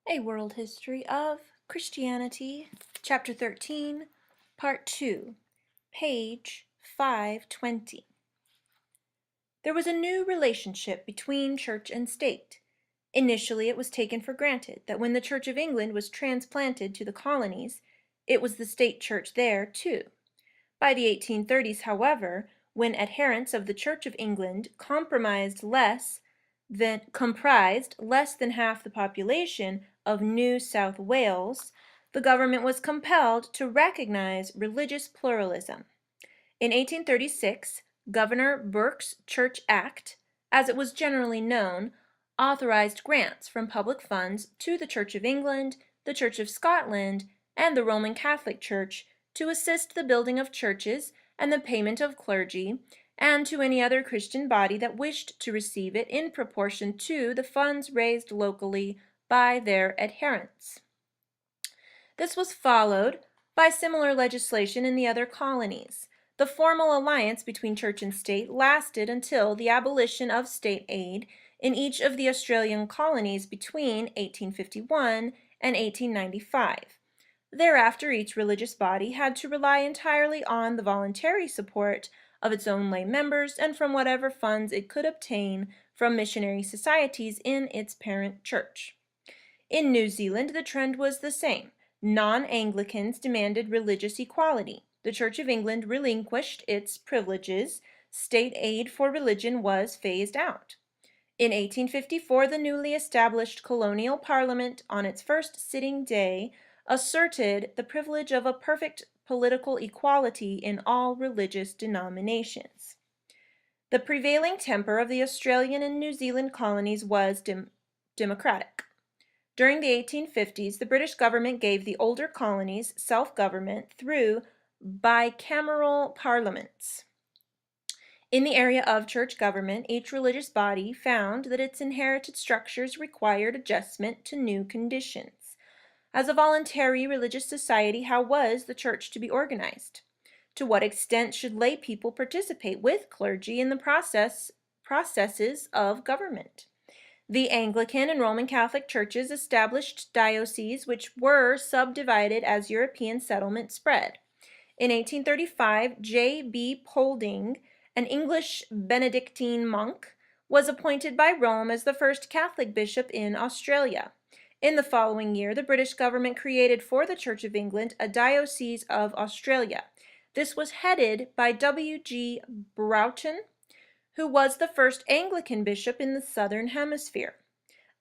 A World History of Christianity, Chapter 13, Part 2, page 520. There was a new relationship between church and state. Initially, it was taken for granted that when the Church of England was transplanted to the colonies, it was the state church there, too. By the 1830s, however, when adherents of the Church of England comprised less than half the population of New South Wales, the government was compelled to recognize religious pluralism. In 1836, Governor Burke's Church Act, as it was generally known, authorized grants from public funds to the Church of England, the Church of Scotland, and the Roman Catholic Church to assist the building of churches and the payment of clergy, and to any other Christian body that wished to receive it in proportion to the funds raised locally by their adherents. This was followed by similar legislation in the other colonies. The formal alliance between church and state lasted until the abolition of state aid in each of the Australian colonies between 1851 and 1895. Thereafter, each religious body had to rely entirely on the voluntary support of its own lay members and from whatever funds it could obtain from missionary societies in its parent church. In New Zealand, the trend was the same. Non-Anglicans demanded religious equality. The Church of England relinquished its privileges. State aid for religion was phased out. In 1854, the newly established colonial parliament, on its first sitting day, asserted the privilege of a perfect political equality in all religious denominations. The prevailing temper of the Australian and New Zealand colonies was democratic. During the 1850s, the British government gave the older colonies self-government through bicameral parliaments. In the area of church government, each religious body found that its inherited structures required adjustment to new conditions. As a voluntary religious society, how was the church to be organized? To what extent should lay people participate with clergy in the processes of government? The Anglican and Roman Catholic churches established dioceses which were subdivided as European settlement spread. In 1835, J.B. Polding, an English Benedictine monk, was appointed by Rome as the first Catholic bishop in Australia. In the following year, the British government created for the Church of England a Diocese of Australia. This was headed by W.G. Broughton, who was the first Anglican bishop in the Southern Hemisphere.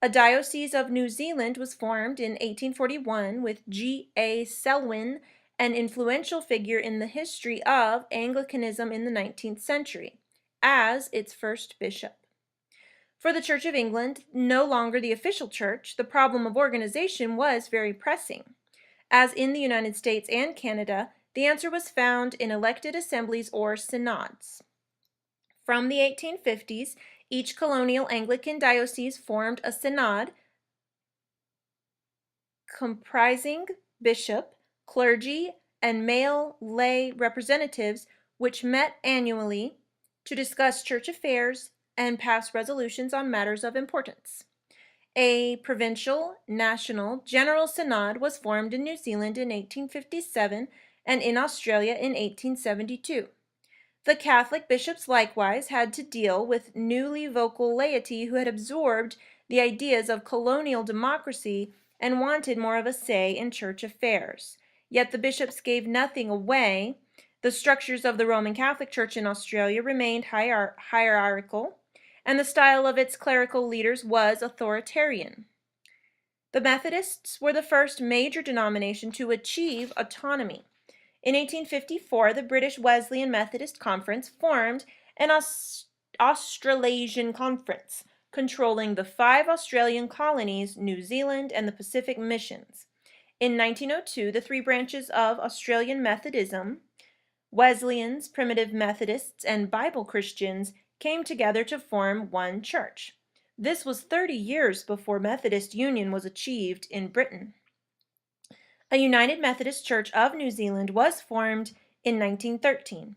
A Diocese of New Zealand was formed in 1841 with G.A. Selwyn, an influential figure in the history of Anglicanism in the 19th century, as its first bishop. For the Church of England, no longer the official church, the problem of organization was very pressing. As in the United States and Canada, the answer was found in elected assemblies or synods. From the 1850s, each colonial Anglican diocese formed a synod comprising bishop, clergy, and male lay representatives, which met annually to discuss church affairs and pass resolutions on matters of importance. A provincial, national, general synod was formed in New Zealand in 1857 and in Australia in 1872. The Catholic bishops likewise had to deal with newly vocal laity who had absorbed the ideas of colonial democracy and wanted more of a say in church affairs. Yet the bishops gave nothing away. The structures of the Roman Catholic Church in Australia remained hierarchical, and the style of its clerical leaders was authoritarian. The Methodists were the first major denomination to achieve autonomy. In 1854, the British Wesleyan Methodist Conference formed an Australasian Conference, controlling the 5 Australian colonies, New Zealand, and the Pacific missions. In 1902, the 3 branches of Australian Methodism, Wesleyans, Primitive Methodists, and Bible Christians, came together to form one church. This was 30 years before Methodist union was achieved in Britain. A United Methodist Church of New Zealand was formed in 1913.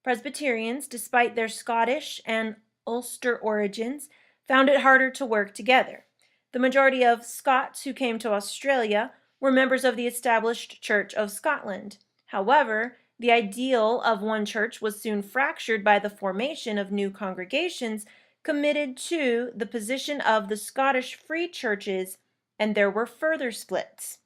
Presbyterians, despite their Scottish and Ulster origins, found it harder to work together. The majority of Scots who came to Australia were members of the established Church of Scotland. However, the ideal of one church was soon fractured by the formation of new congregations committed to the position of the Scottish Free Churches, and there were further splits.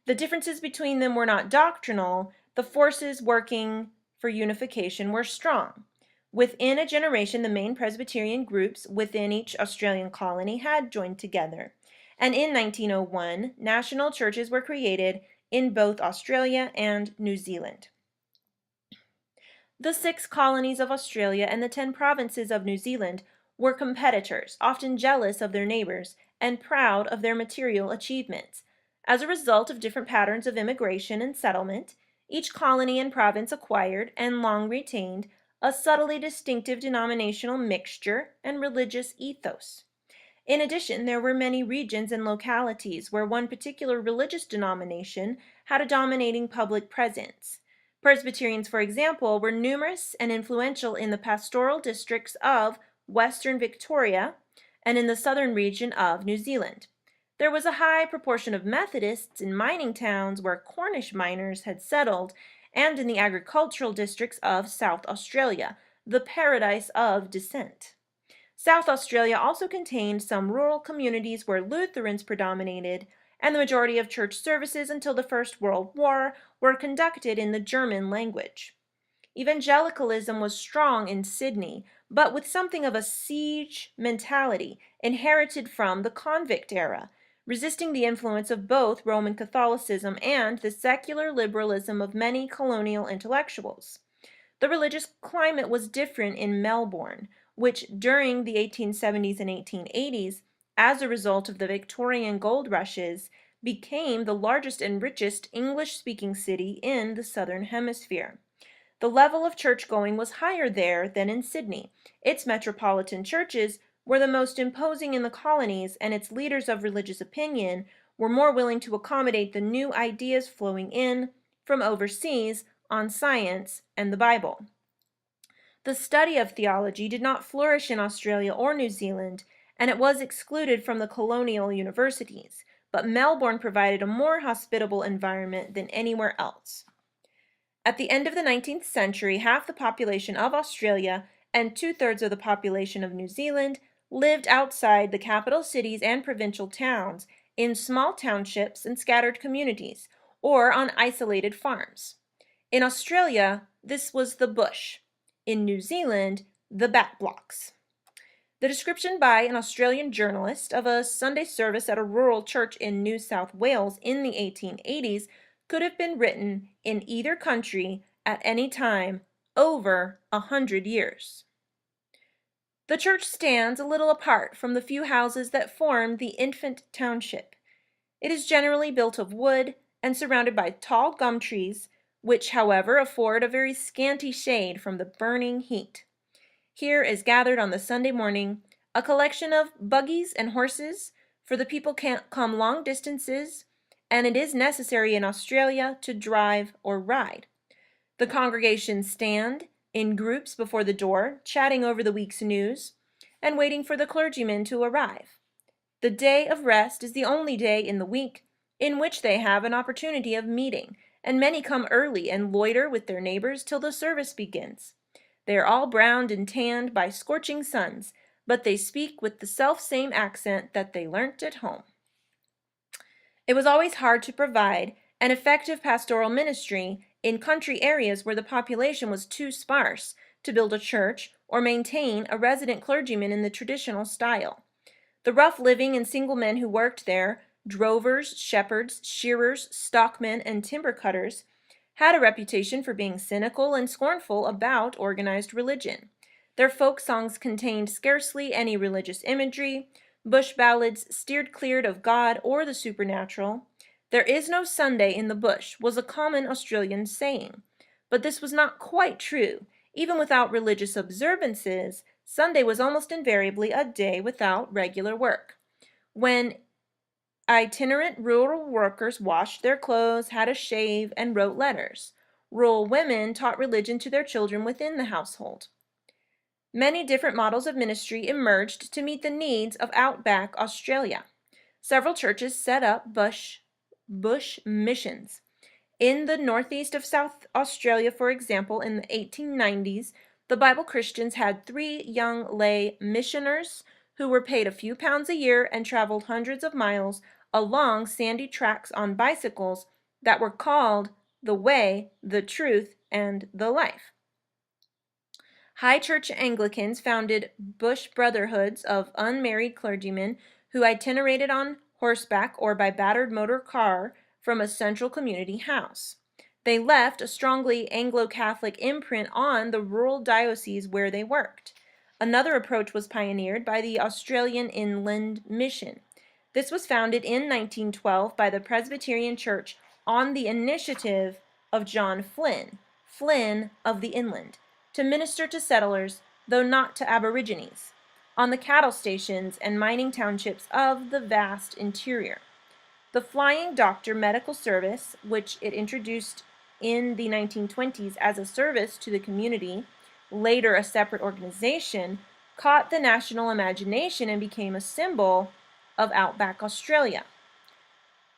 The differences between them were not doctrinal, the forces working for unification were strong. Within a generation, the main Presbyterian groups within each Australian colony had joined together, and in 1901, national churches were created in both Australia and New Zealand. The 6 colonies of Australia and the 10 provinces of New Zealand were competitors, often jealous of their neighbors and proud of their material achievements. As a result of different patterns of immigration and settlement, each colony and province acquired and long retained a subtly distinctive denominational mixture and religious ethos. In addition, there were many regions and localities where one particular religious denomination had a dominating public presence. Presbyterians, for example, were numerous and influential in the pastoral districts of Western Victoria and in the southern region of New Zealand. There was a high proportion of Methodists in mining towns where Cornish miners had settled, and in the agricultural districts of South Australia, the paradise of dissent. South Australia also contained some rural communities where Lutherans predominated, and the majority of church services until the First World War were conducted in the German language. Evangelicalism was strong in Sydney, but with something of a siege mentality inherited from the convict era, resisting the influence of both Roman Catholicism and the secular liberalism of many colonial intellectuals. The religious climate was different in Melbourne, which during the 1870s and 1880s, as a result of the Victorian gold rushes, became the largest and richest English-speaking city in the Southern Hemisphere. The level of church-going was higher there than in Sydney. Its metropolitan churches were the most imposing in the colonies, and its leaders of religious opinion were more willing to accommodate the new ideas flowing in from overseas on science and the Bible. The study of theology did not flourish in Australia or New Zealand, and it was excluded from the colonial universities, but Melbourne provided a more hospitable environment than anywhere else. At the end of the 19th century, half the population of Australia and 2/3 of the population of New Zealand lived outside the capital cities and provincial towns in small townships and scattered communities, or on isolated farms. In Australia, this was the bush. In New Zealand, the back blocks. The description by an Australian journalist of a Sunday service at a rural church in New South Wales in the 1880s could have been written in either country at any time over 100 years. The church stands a little apart from the few houses that form the infant township. It is generally built of wood and surrounded by tall gum trees, which, however, afford a very scanty shade from the burning heat. Here is gathered on the Sunday morning a collection of buggies and horses, for the people can't come long distances, and it is necessary in Australia to drive or ride. The congregation stand in groups before the door, chatting over the week's news, and waiting for the clergyman to arrive. The day of rest is the only day in the week in which they have an opportunity of meeting, and many come early and loiter with their neighbors till the service begins. They are all browned and tanned by scorching suns, but they speak with the self-same accent that they learnt at home. It was always hard to provide an effective pastoral ministry in country areas where the population was too sparse to build a church or maintain a resident clergyman in the traditional style. The rough living and single men who worked there, drovers, shepherds, shearers, stockmen, and timber cutters, had a reputation for being cynical and scornful about organized religion. Their folk songs contained scarcely any religious imagery. Bush ballads steered clear of God or the supernatural. "There is no Sunday in the bush" was a common Australian saying. But this was not quite true. Even without religious observances, Sunday was almost invariably a day without regular work, when itinerant rural workers washed their clothes, had a shave, and wrote letters. Rural women taught religion to their children within the household. Many different models of ministry emerged to meet the needs of outback Australia. Several churches set up bush missions. In the northeast of South Australia, for example, in the 1890s, the Bible Christians had 3 young lay missioners who were paid a few pounds a year and traveled hundreds of miles along sandy tracks on bicycles that were called the Way, the Truth, and the Life. High Church Anglicans founded bush brotherhoods of unmarried clergymen who itinerated on horseback or by battered motor car from a central community house. They left a strongly Anglo-Catholic imprint on the rural diocese where they worked. Another approach was pioneered by the Australian Inland Mission. This was founded in 1912 by the Presbyterian Church on the initiative of John Flynn of the Inland, to minister to settlers, though not to aborigines, on the cattle stations and mining townships of the vast interior. The Flying Doctor Medical Service, which it introduced in the 1920s as a service to the community, later a separate organization, caught the national imagination and became a symbol of outback Australia.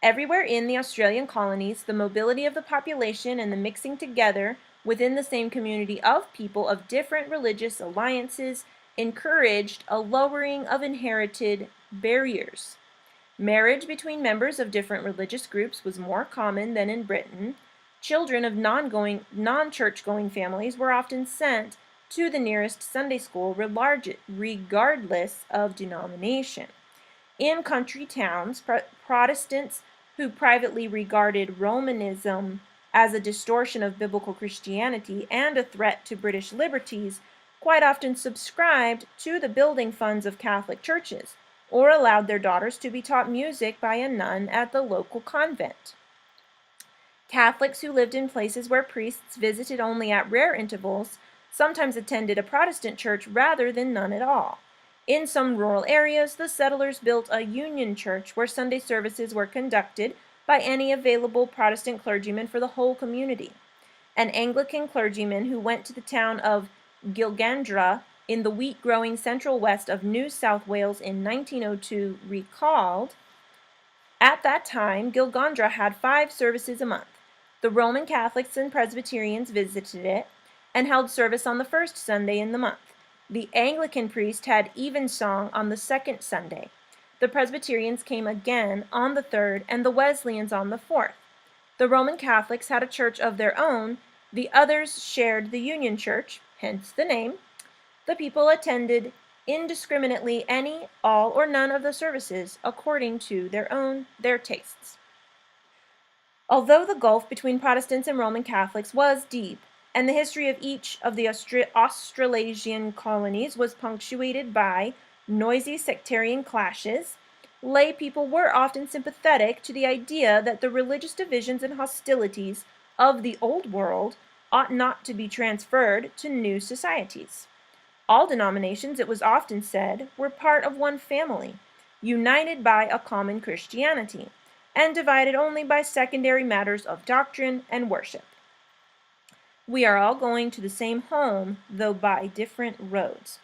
Everywhere in the Australian colonies, the mobility of the population and the mixing together within the same community of people of different religious alliances encouraged a lowering of inherited barriers. Marriage between members of different religious groups was more common than in Britain. Children of non-church-going families were often sent to the nearest Sunday school regardless of denomination. In country towns, Protestants who privately regarded Romanism as a distortion of biblical Christianity and a threat to British liberties, quite often subscribed to the building funds of Catholic churches, or allowed their daughters to be taught music by a nun at the local convent. Catholics who lived in places where priests visited only at rare intervals sometimes attended a Protestant church rather than none at all. In some rural areas, the settlers built a union church where Sunday services were conducted by any available Protestant clergyman for the whole community. An Anglican clergyman who went to the town of Gilgandra in the wheat-growing central west of New South Wales in 1902 recalled, "At that time, Gilgandra had 5 services a month. The Roman Catholics and Presbyterians visited it and held service on the first Sunday in the month. The Anglican priest had evensong on the second Sunday. The Presbyterians came again on the third, and the Wesleyans on the fourth. The Roman Catholics had a church of their own. The others shared the Union Church, hence the name. The people attended indiscriminately any, all, or none of the services according to their tastes." Although the gulf between Protestants and Roman Catholics was deep, and the history of each of the Australasian colonies was punctuated by noisy sectarian clashes, lay people were often sympathetic to the idea that the religious divisions and hostilities of the Old World ought not to be transferred to new societies. All denominations, it was often said, were part of one family, united by a common Christianity, and divided only by secondary matters of doctrine and worship. We are all going to the same home, though by different roads.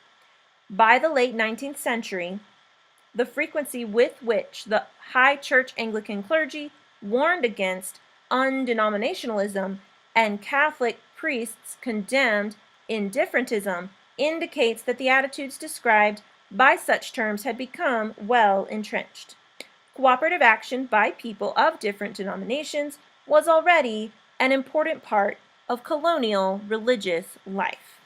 By the late 19th century, the frequency with which the high church Anglican clergy warned against undenominationalism and Catholic priests condemned indifferentism indicates that the attitudes described by such terms had become well entrenched. Cooperative action by people of different denominations was already an important part of colonial religious life.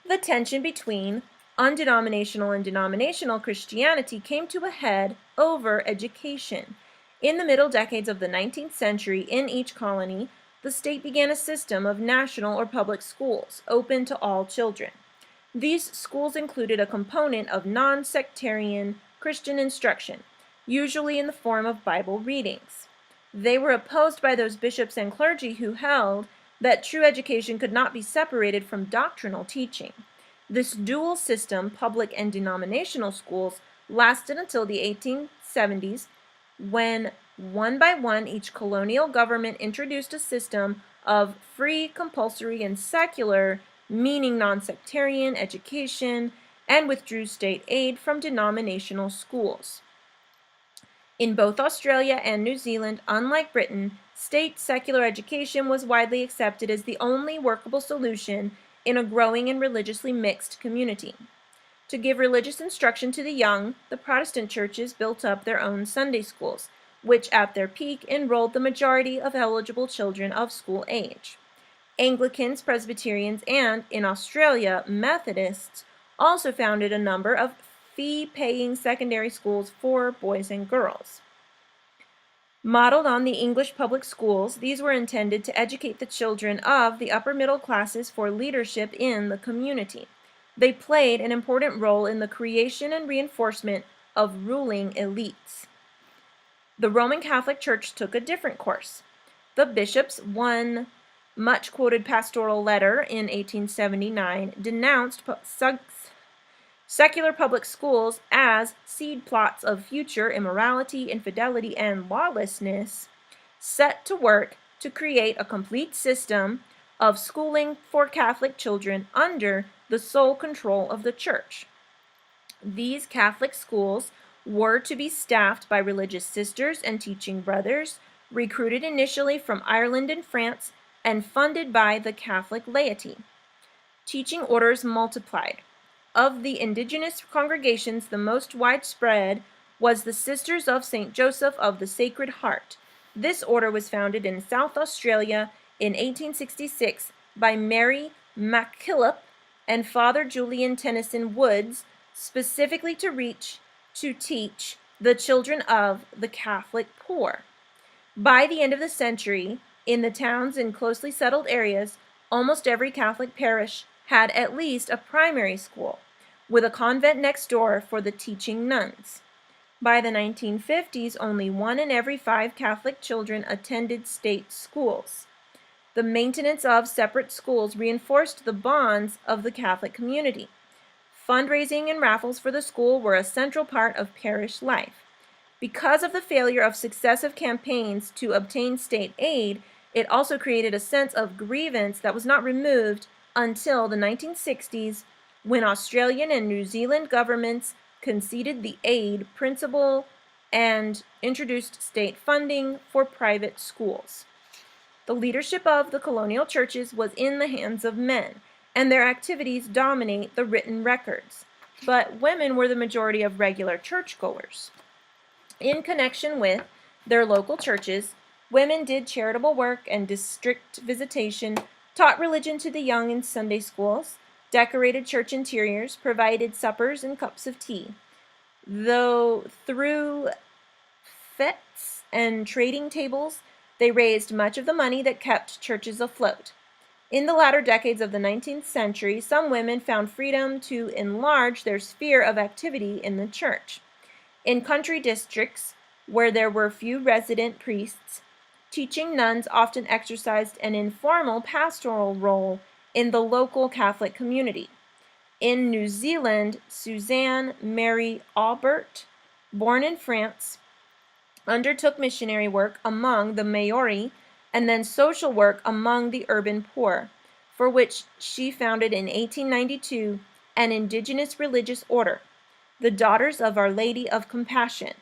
The tension between undenominational and denominational Christianity came to a head over education. In the middle decades of the 19th century, in each colony, the state began a system of national or public schools open to all children. These schools included a component of non-sectarian Christian instruction, usually in the form of Bible readings. They were opposed by those bishops and clergy who held that true education could not be separated from doctrinal teaching. This dual system, public and denominational schools, lasted until the 1870s, when one by one each colonial government introduced a system of free, compulsory, and secular, meaning non-sectarian education, and withdrew state aid from denominational schools. In both Australia and New Zealand, unlike Britain, state secular education was widely accepted as the only workable solution in a growing and religiously mixed community. To give religious instruction to the young, the Protestant churches built up their own Sunday schools, which at their peak enrolled the majority of eligible children of school age. Anglicans, Presbyterians, and, in Australia, Methodists also founded a number of fee-paying secondary schools for boys and girls. Modeled on the English public schools, these were intended to educate the children of the upper middle classes for leadership in the community. They played an important role in the creation and reinforcement of ruling elites. The Roman Catholic Church took a different course. The bishops, one much-quoted pastoral letter in 1879, denounced secular public schools as seed plots of future immorality, infidelity, and lawlessness, set to work to create a complete system of schooling for Catholic children under the sole control of the Church. These Catholic schools were to be staffed by religious sisters and teaching brothers, recruited initially from Ireland and France, and funded by the Catholic laity. Teaching orders multiplied. Of the indigenous congregations, the most widespread was the Sisters of St. Joseph of the Sacred Heart. This order was founded in South Australia in 1866 by Mary MacKillop and Father Julian Tennyson Woods, specifically to teach the children of the Catholic poor. By the end of the century, in the towns and closely settled areas, almost every Catholic parish had at least a primary school, with a convent next door for the teaching nuns. By the 1950s, only 1 in every 5 Catholic children attended state schools. The maintenance of separate schools reinforced the bonds of the Catholic community. Fundraising and raffles for the school were a central part of parish life. Because of the failure of successive campaigns to obtain state aid, it also created a sense of grievance that was not removed until the 1960s, when Australian and New Zealand governments conceded the aid principle and introduced state funding for private schools. The leadership of the colonial churches was in the hands of men, and their activities dominate the written records, but women were the majority of regular churchgoers. In connection with their local churches, women did charitable work and district visitation, taught religion to the young in Sunday schools, decorated church interiors, provided suppers and cups of tea. Though through fetes and trading tables, they raised much of the money that kept churches afloat. In the latter decades of the 19th century, some women found freedom to enlarge their sphere of activity in the church. In country districts where there were few resident priests, teaching nuns often exercised an informal pastoral role in the local Catholic community. In New Zealand, Suzanne Mary Aubert, born in France, undertook missionary work among the Maori and then social work among the urban poor, for which she founded in 1892 an indigenous religious order, the Daughters of Our Lady of Compassion.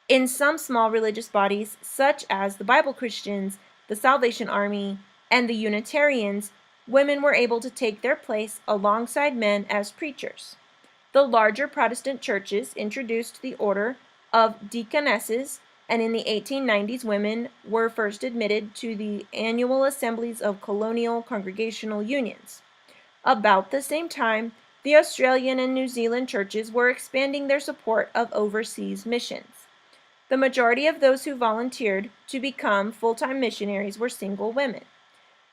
In some small religious bodies, such as the Bible Christians, the Salvation Army, and the Unitarians, women were able to take their place alongside men as preachers. The larger Protestant churches introduced the order of deaconesses, and in the 1890s, women were first admitted to the annual assemblies of colonial congregational unions. About the same time, the Australian and New Zealand churches were expanding their support of overseas missions. The majority of those who volunteered to become full-time missionaries were single women.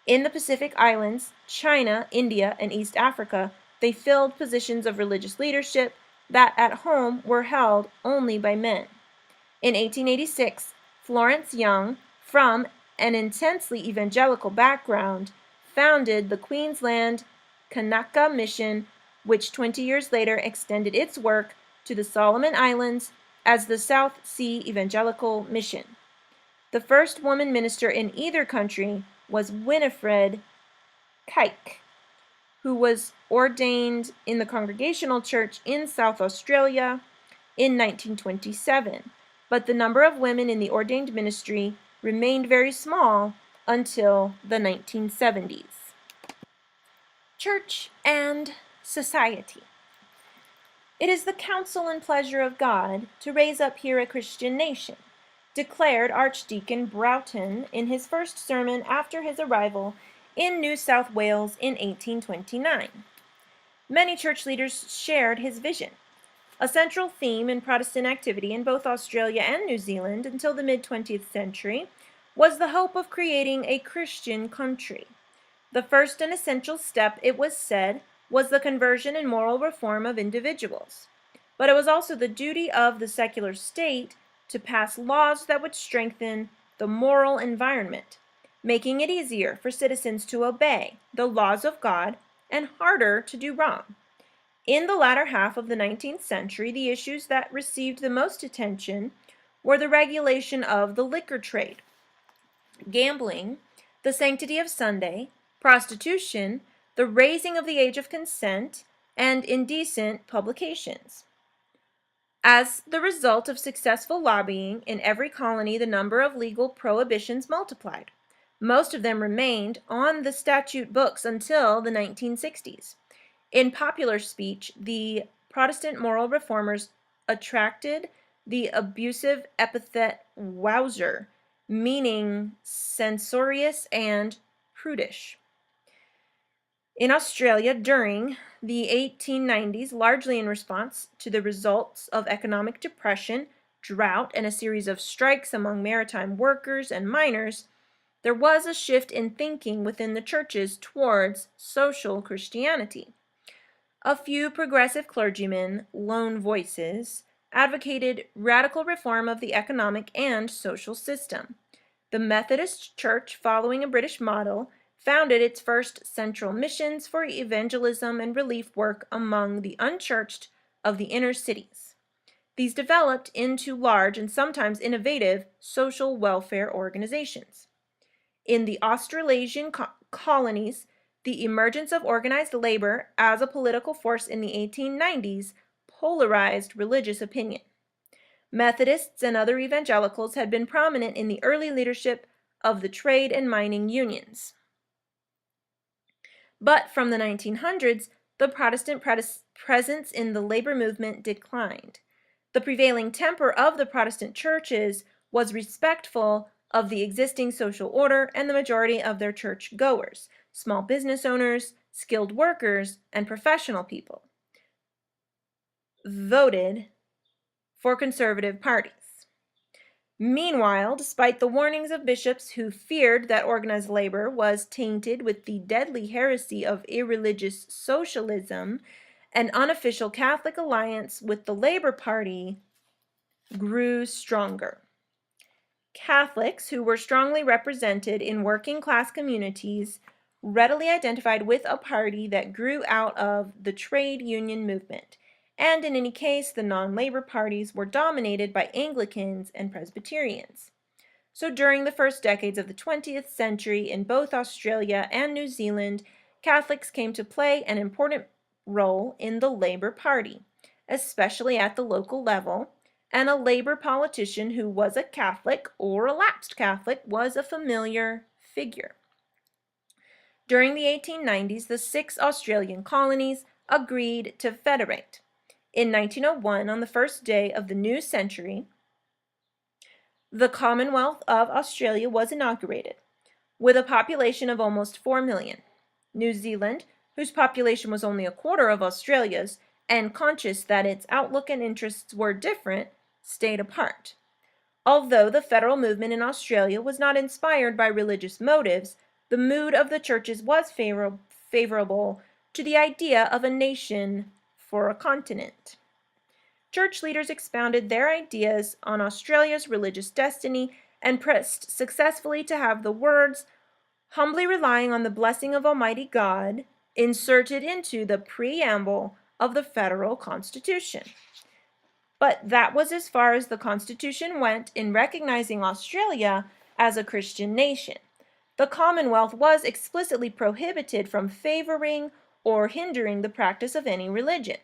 In the Pacific Islands, China, India, and East Africa, they filled positions of religious leadership that at home were held only by men. In 1886, Florence Young, from an intensely evangelical background, founded the Queensland Kanaka Mission, which 20 years later extended its work to the Solomon Islands as the South Sea Evangelical Mission. The first woman minister in either country was Winifred Kike, who was ordained in the Congregational Church in South Australia in 1927. but the number of women in the ordained ministry remained very small until the 1970s. Church and society. It is the counsel and pleasure of God to raise up here a Christian nation, declared Archdeacon Broughton in his first sermon after his arrival in New South Wales in 1829. Many church leaders shared his vision. A central theme in Protestant activity in both Australia and New Zealand until the mid-20th century was the hope of creating a Christian country. The first and essential step, it was said, was the conversion and moral reform of individuals. But it was also the duty of the secular state to pass laws that would strengthen the moral environment, making it easier for citizens to obey the laws of God and harder to do wrong. In the latter half of the 19th century, the issues that received the most attention were the regulation of the liquor trade, gambling, the sanctity of Sunday, prostitution, the raising of the age of consent, and indecent publications. As the result of successful lobbying in every colony, the number of legal prohibitions multiplied. Most of them remained on the statute books until the 1960s. In popular speech, the Protestant moral reformers attracted the abusive epithet wowser, meaning censorious and prudish. In Australia, during the 1890s, largely in response to the results of economic depression, drought, and a series of strikes among maritime workers and miners, there was a shift in thinking within the churches towards social Christianity. A few progressive clergymen, lone voices, advocated radical reform of the economic and social system. The Methodist Church, following a British model, founded its first central missions for evangelism and relief work among the unchurched of the inner cities. These developed into large and sometimes innovative social welfare organizations. In the Australasian colonies, the emergence of organized labor as a political force in the 1890s polarized religious opinion. Methodists and other evangelicals had been prominent in the early leadership of the trade and mining unions. But from the 1900s, the Protestant presence in the labor movement declined. The prevailing temper of the Protestant churches was respectful of the existing social order and the majority of their church goers, small business owners, skilled workers, and professional people, voted for conservative parties. Meanwhile, despite the warnings of bishops who feared that organized labor was tainted with the deadly heresy of irreligious socialism, an unofficial Catholic alliance with the Labor Party grew stronger. Catholics who were strongly represented in working class communities readily identified with a party that grew out of the trade union movement, and in any case, the non-labor parties were dominated by Anglicans and Presbyterians. So during the first decades of the 20th century, in both Australia and New Zealand, Catholics came to play an important role in the Labor Party, especially at the local level, and a Labor politician who was a Catholic or a lapsed Catholic was a familiar figure. During the 1890s, the 6 Australian colonies agreed to federate. In 1901, on the first day of the new century, the Commonwealth of Australia was inaugurated, with a population of almost 4 million. New Zealand, whose population was only a quarter of Australia's, and conscious that its outlook and interests were different, stayed apart. Although the federal movement in Australia was not inspired by religious motives, the mood of the churches was favorable to the idea of a nation for a continent. Church leaders expounded their ideas on Australia's religious destiny and pressed successfully to have the words, "humbly relying on the blessing of Almighty God," inserted into the preamble of the federal Constitution. But that was as far as the Constitution went in recognizing Australia as a Christian nation. The Commonwealth was explicitly prohibited from favoring or hindering the practice of any religion.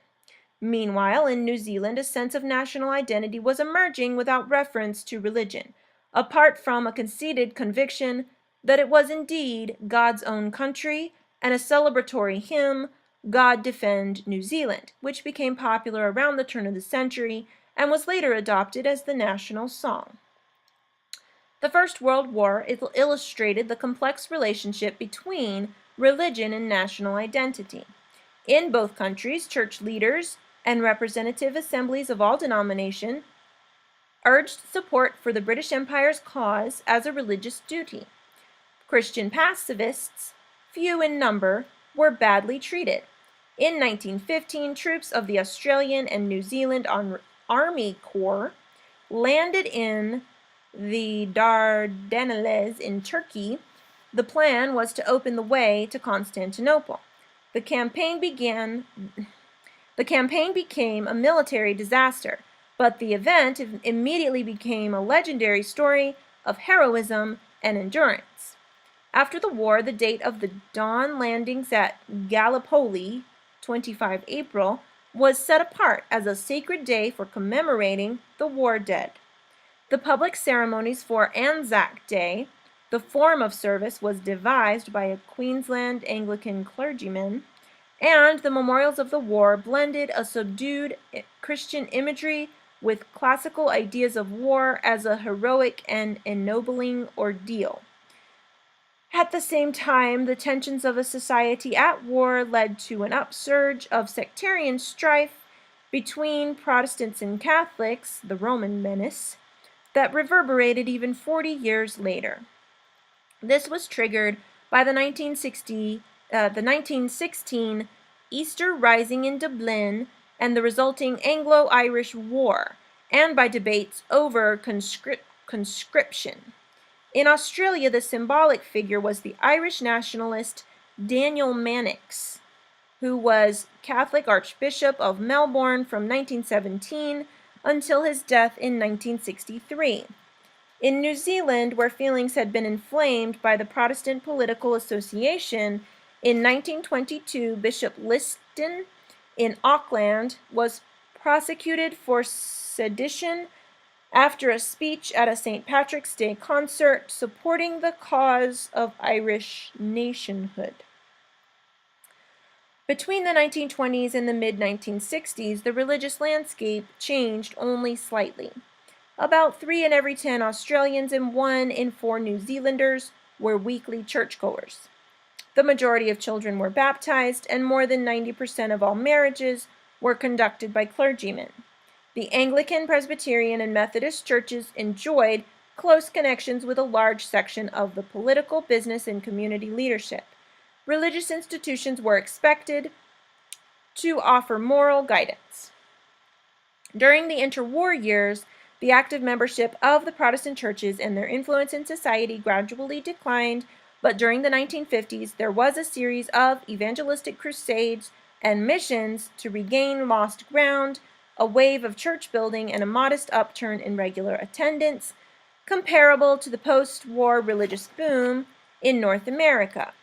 Meanwhile, in New Zealand, a sense of national identity was emerging without reference to religion, apart from a conceited conviction that it was indeed God's own country and a celebratory hymn, God Defend New Zealand, which became popular around the turn of the century and was later adopted as the national song. The First World War illustrated the complex relationship between religion and national identity. In both countries, church leaders and representative assemblies of all denomination urged support for the British Empire's cause as a religious duty. Christian pacifists, few in number, were badly treated. In 1915, troops of the Australian and New Zealand Army Corps landed in the Dardanelles in Turkey. The plan was to open the way to Constantinople. The campaign became a military disaster, but the event immediately became a legendary story of heroism and endurance. After the war, the date of the dawn landings at Gallipoli, 25 April, was set apart as a sacred day for commemorating the war dead. The public ceremonies for Anzac Day, the form of service was devised by a Queensland Anglican clergyman, and the memorials of the war blended a subdued Christian imagery with classical ideas of war as a heroic and ennobling ordeal. At the same time, the tensions of a society at war led to an upsurge of sectarian strife between Protestants and Catholics, the Roman menace, that reverberated even 40 years later. This was triggered by the 1916 Easter Rising in Dublin and the resulting Anglo-Irish War, and by debates over conscription. In Australia, the symbolic figure was the Irish nationalist Daniel Mannix, who was Catholic Archbishop of Melbourne from 1917 until his death in 1963. In New Zealand, where feelings had been inflamed by the Protestant Political Association, in 1922, Bishop Liston in Auckland was prosecuted for sedition after a speech at a St. Patrick's Day concert supporting the cause of Irish nationhood. Between the 1920s and the mid-1960s, the religious landscape changed only slightly. About 3 in every 10 Australians and 1 in 4 New Zealanders were weekly churchgoers. The majority of children were baptized, and more than 90% of all marriages were conducted by clergymen. The Anglican, Presbyterian, and Methodist churches enjoyed close connections with a large section of the political, business, and community leadership. Religious institutions were expected to offer moral guidance. During the interwar years, the active membership of the Protestant churches and their influence in society gradually declined, but during the 1950s, there was a series of evangelistic crusades and missions to regain lost ground, a wave of church building, and a modest upturn in regular attendance, comparable to the post-war religious boom in North America.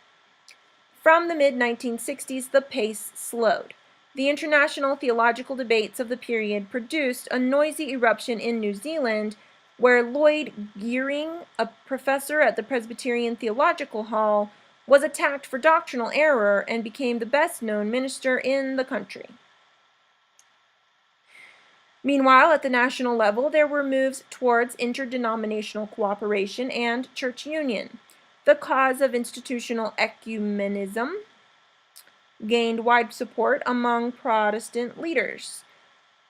From the mid-1960s, the pace slowed. The international theological debates of the period produced a noisy eruption in New Zealand, where Lloyd Gearing, a professor at the Presbyterian Theological Hall, was attacked for doctrinal error and became the best-known minister in the country. Meanwhile, at the national level, there were moves towards interdenominational cooperation and church union. The cause of institutional ecumenism gained wide support among Protestant leaders.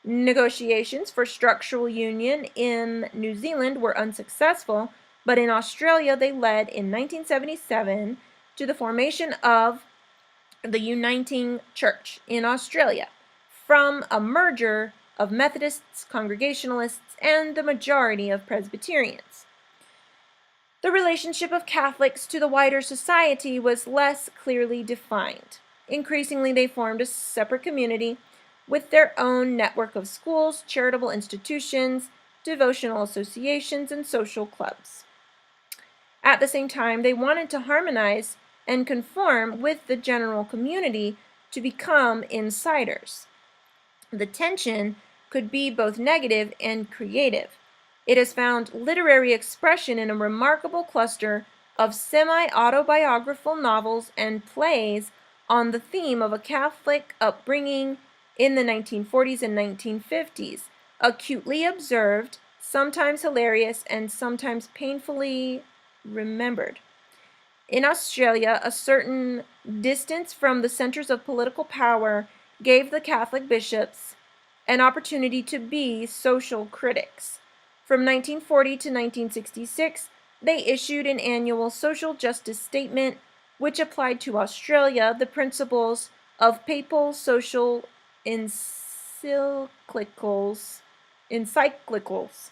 Negotiations for structural union in New Zealand were unsuccessful, but in Australia they led in 1977 to the formation of the Uniting Church in Australia from a merger of Methodists, Congregationalists, and the majority of Presbyterians. The relationship of Catholics to the wider society was less clearly defined. Increasingly, they formed a separate community with their own network of schools, charitable institutions, devotional associations, and social clubs. At the same time, they wanted to harmonize and conform with the general community to become insiders. The tension could be both negative and creative. It has found literary expression in a remarkable cluster of semi-autobiographical novels and plays on the theme of a Catholic upbringing in the 1940s and 1950s, acutely observed, sometimes hilarious, and sometimes painfully remembered. In Australia, a certain distance from the centers of political power gave the Catholic bishops an opportunity to be social critics. From 1940 to 1966, they issued an annual social justice statement which applied to Australia the principles of papal social encyclicals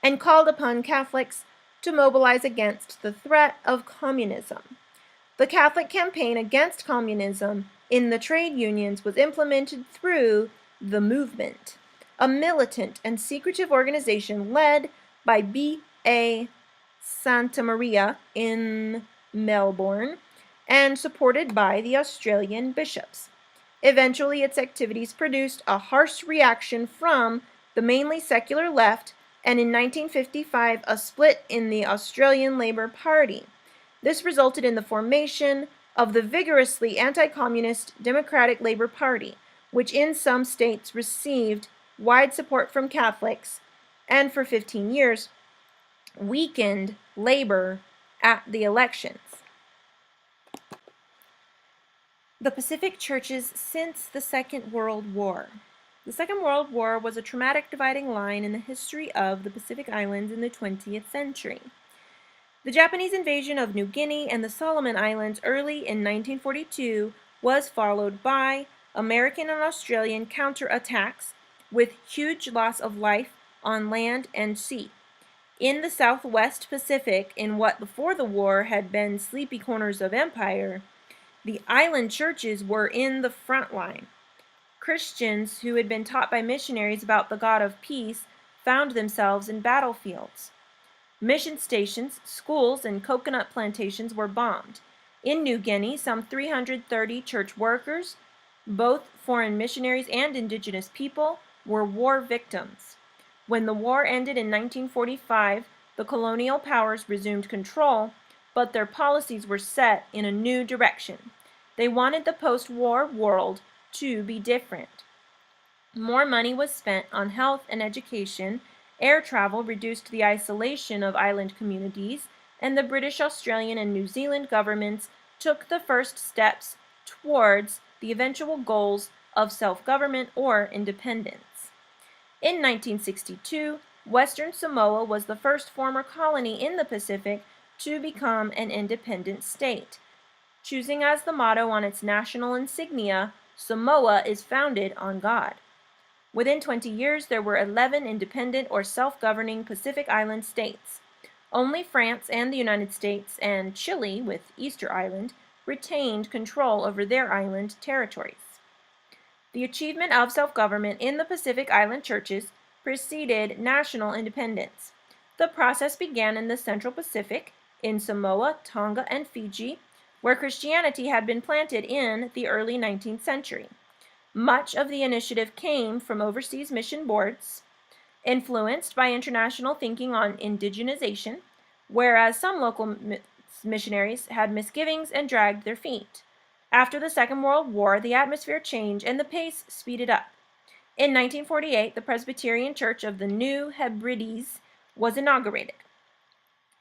and called upon Catholics to mobilize against the threat of communism. The Catholic campaign against communism in the trade unions was implemented through the Movement, a militant and secretive organization led by B.A. Santamaria in Melbourne and supported by the Australian bishops. Eventually, its activities produced a harsh reaction from the mainly secular left, and in 1955 a split in the Australian Labor Party. This resulted in the formation of the vigorously anti-communist Democratic Labour Party, which in some states received wide support from Catholics and for 15 years weakened Labour at the elections. The Pacific churches since the Second World War. The Second World War was a traumatic dividing line in the history of the Pacific Islands in the 20th century. The Japanese invasion of New Guinea and the Solomon Islands early in 1942 was followed by American and Australian counterattacks with huge loss of life on land and sea. In the Southwest Pacific, in what before the war had been sleepy corners of empire, the island churches were in the front line. Christians who had been taught by missionaries about the God of peace found themselves in battlefields. Mission stations, schools, and coconut plantations were bombed. In New Guinea, some 330 church workers, both foreign missionaries and indigenous people, were war victims. When the war ended in 1945, the colonial powers resumed control, but their policies were set in a new direction. They wanted the post-war world to be different. More money was spent on health and education. Air travel reduced the isolation of island communities, and the British, Australian, and New Zealand governments took the first steps towards the eventual goals of self-government or independence. In 1962, Western Samoa was the first former colony in the Pacific to become an independent state, choosing as the motto on its national insignia, "Samoa is founded on God." Within 20 years, there were 11 independent or self-governing Pacific Island states. Only France and the United States and Chile, with Easter Island, retained control over their island territories. The achievement of self-government in the Pacific Island churches preceded national independence. The process began in the Central Pacific, in Samoa, Tonga, and Fiji, where Christianity had been planted in the early 19th century. Much of the initiative came from overseas mission boards, influenced by international thinking on indigenization, whereas some local missionaries had misgivings and dragged their feet. After the Second World War, the atmosphere changed and the pace speeded up. In 1948, the Presbyterian Church of the New Hebrides was inaugurated.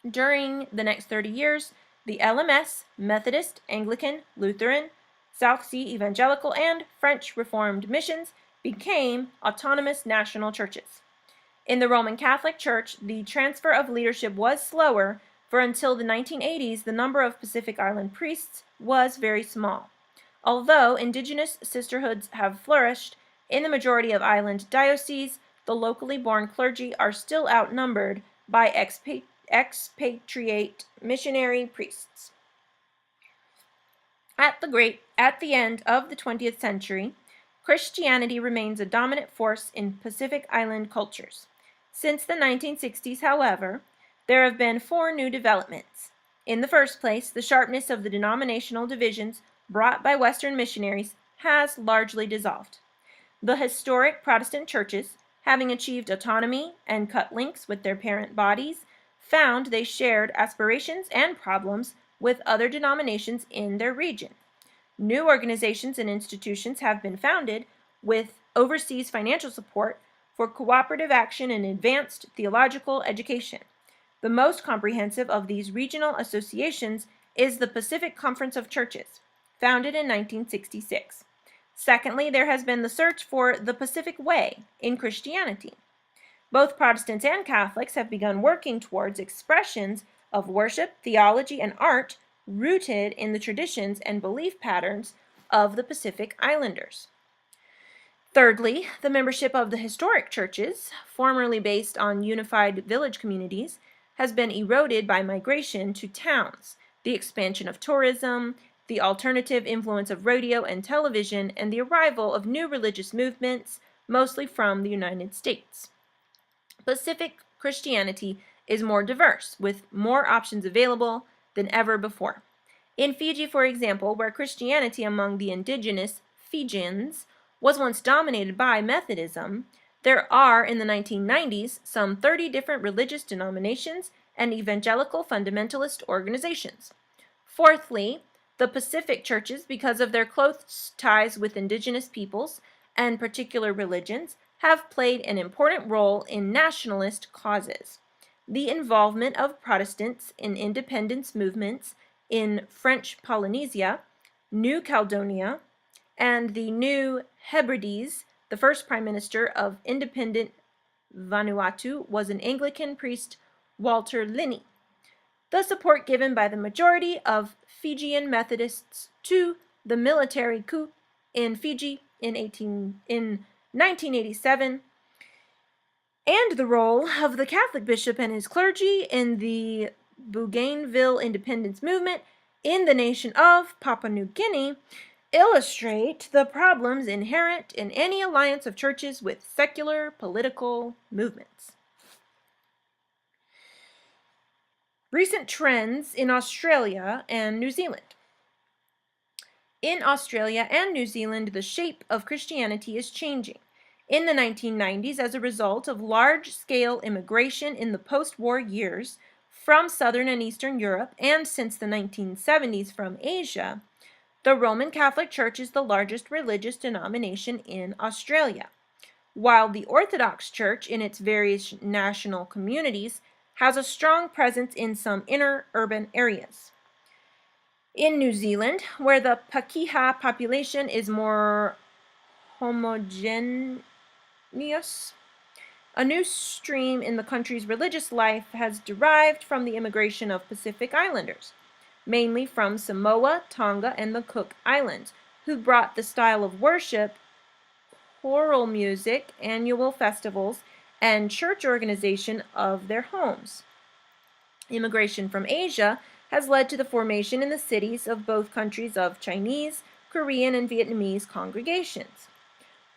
During the next 30 years, the LMS, Methodist, Anglican, Lutheran, South Sea Evangelical, and French Reformed missions became autonomous national churches. In the Roman Catholic Church, the transfer of leadership was slower, for until the 1980s, the number of Pacific Island priests was very small. Although indigenous sisterhoods have flourished, in the majority of island dioceses, the locally born clergy are still outnumbered by expatriate missionary priests. At the end of the 20th century, Christianity remains a dominant force in Pacific Island cultures. Since the 1960s, however, there have been 4 new developments. In the first place, the sharpness of the denominational divisions brought by Western missionaries has largely dissolved. The historic Protestant churches, having achieved autonomy and cut links with their parent bodies, found they shared aspirations and problems with other denominations in their region. New organizations and institutions have been founded with overseas financial support for cooperative action in advanced theological education. The most comprehensive of these regional associations is the Pacific Conference of Churches, founded in 1966. Secondly, there has been the search for the Pacific Way in Christianity. Both Protestants and Catholics have begun working towards expressions of worship, theology, and art rooted in the traditions and belief patterns of the Pacific Islanders. Thirdly, the membership of the historic churches, formerly based on unified village communities, has been eroded by migration to towns, the expansion of tourism, the alternative influence of radio and television, and the arrival of new religious movements, mostly from the United States. Pacific Christianity is more diverse, with more options available than ever before. In Fiji, for example, where Christianity among the indigenous Fijians was once dominated by Methodism, there are, in the 1990s, some 30 different religious denominations and evangelical fundamentalist organizations. Fourthly, the Pacific churches, because of their close ties with indigenous peoples and particular religions, have played an important role in nationalist causes. The involvement of Protestants in independence movements in French Polynesia, New Caledonia, and the New Hebrides, the first prime minister of independent Vanuatu was an Anglican priest, Walter Linney. The support given by the majority of Fijian Methodists to the military coup in Fiji in 1987, and the role of the Catholic bishop and his clergy in the Bougainville independence movement in the nation of Papua New Guinea illustrate the problems inherent in any alliance of churches with secular political movements. Recent trends in Australia and New Zealand. In Australia and New Zealand, the shape of Christianity is changing. In the 1990s, as a result of large-scale immigration in the post-war years from Southern and Eastern Europe, and since the 1970s from Asia, the Roman Catholic Church is the largest religious denomination in Australia, while the Orthodox Church in its various national communities has a strong presence in some inner urban areas. In New Zealand, where the Pakeha population is more homogeneous, a new stream in the country's religious life has derived from the immigration of Pacific Islanders, mainly from Samoa, Tonga, and the Cook Islands, who brought the style of worship, choral music, annual festivals, and church organization of their homes. Immigration from Asia has led to the formation in the cities of both countries of Chinese, Korean, and Vietnamese congregations.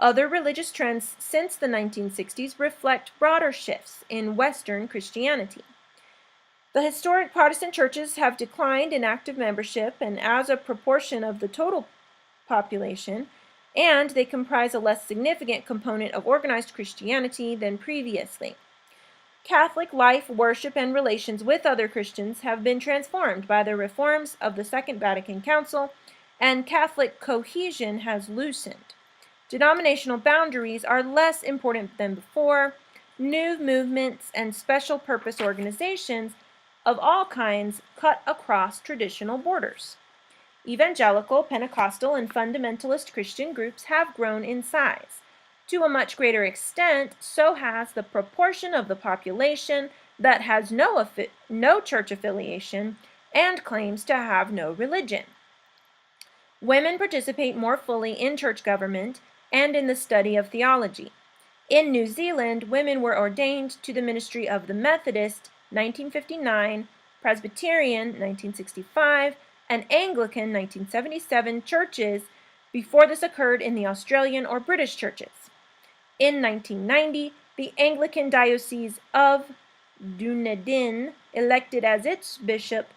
Other religious trends since the 1960s reflect broader shifts in Western Christianity. The historic Protestant churches have declined in active membership and as a proportion of the total population, and they comprise a less significant component of organized Christianity than previously. Catholic life, worship, and relations with other Christians have been transformed by the reforms of the Second Vatican Council, and Catholic cohesion has loosened. Denominational boundaries are less important than before. New movements and special purpose organizations of all kinds cut across traditional borders. Evangelical, Pentecostal, and fundamentalist Christian groups have grown in size. To a much greater extent, so has the proportion of the population that has no church affiliation and claims to have no religion. Women participate more fully in church government and in the study of theology. In New Zealand, women were ordained to the ministry of the Methodist, 1959, Presbyterian, 1965, and Anglican, 1977 churches before this occurred in the Australian or British churches. In 1990, the Anglican Diocese of Dunedin elected as its bishop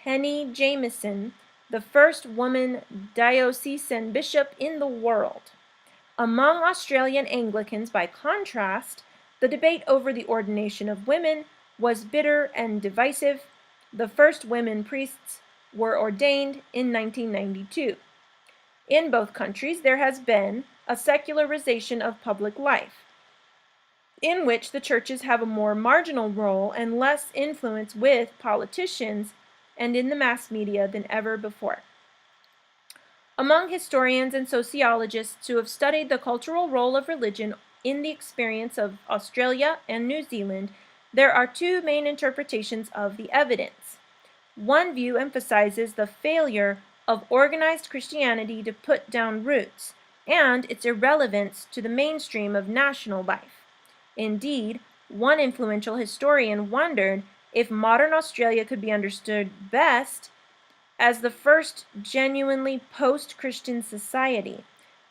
Penny Jameson, the first woman diocesan bishop in the world. Among Australian Anglicans, by contrast, the debate over the ordination of women was bitter and divisive. The first women priests were ordained in 1992. In both countries, there has been a secularization of public life, in which the churches have a more marginal role and less influence with politicians and in the mass media than ever before. Among historians and sociologists who have studied the cultural role of religion in the experience of Australia and New Zealand, there are two main interpretations of the evidence. One view emphasizes the failure of organized Christianity to put down roots and its irrelevance to the mainstream of national life. Indeed, one influential historian wondered if modern Australia could be understood best as the first genuinely post-Christian society.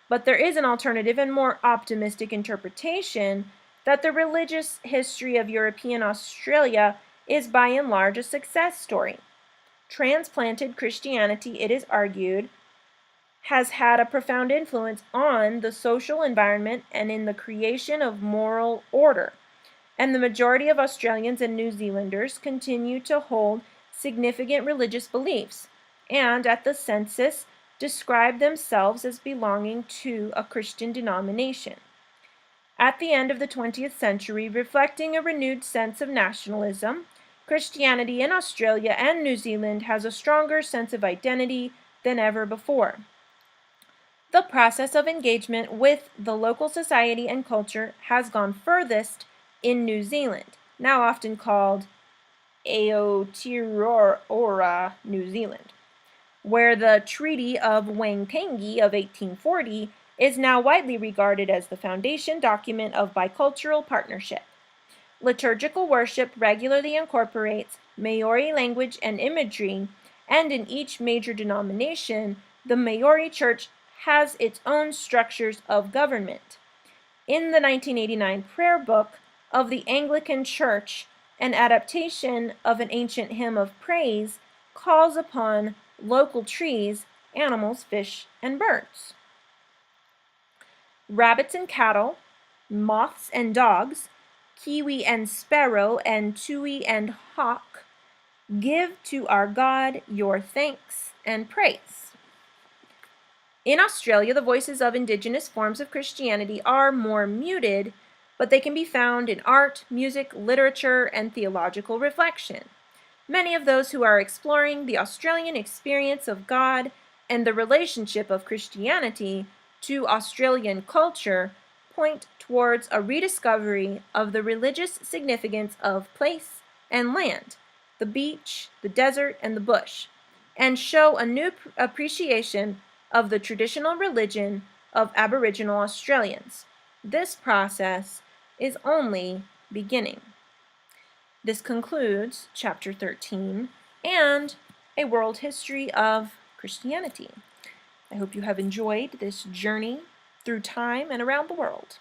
But there is an alternative and more optimistic interpretation that the religious history of European Australia is by and large a success story. Transplanted Christianity, it is argued, has had a profound influence on the social environment and in the creation of moral order, and the majority of Australians and New Zealanders continue to hold significant religious beliefs, and at the census describe themselves as belonging to a Christian denomination. At the end of the 20th century, reflecting a renewed sense of nationalism, Christianity in Australia and New Zealand has a stronger sense of identity than ever before. The process of engagement with the local society and culture has gone furthest in New Zealand, now often called Aotearoa, New Zealand, where the Treaty of Waitangi of 1840 is now widely regarded as the foundation document of bicultural partnership. Liturgical worship regularly incorporates Maori language and imagery, and in each major denomination, the Maori Church has its own structures of government. In the 1989 prayer book of the Anglican Church, an adaptation of an ancient hymn of praise calls upon local trees, animals, fish, and birds. Rabbits and cattle, moths and dogs, kiwi and sparrow, and tui and hawk, give to our God your thanks and praise. In Australia, the voices of indigenous forms of Christianity are more muted, but they can be found in art, music, literature, and theological reflection. Many of those who are exploring the Australian experience of God and the relationship of Christianity to Australian culture point towards a rediscovery of the religious significance of place and land, the beach, the desert, and the bush, and show a new appreciation of the traditional religion of Aboriginal Australians. This process is only beginning. This concludes Chapter 13 and A World History of Christianity. I hope you have enjoyed this journey through time and around the world.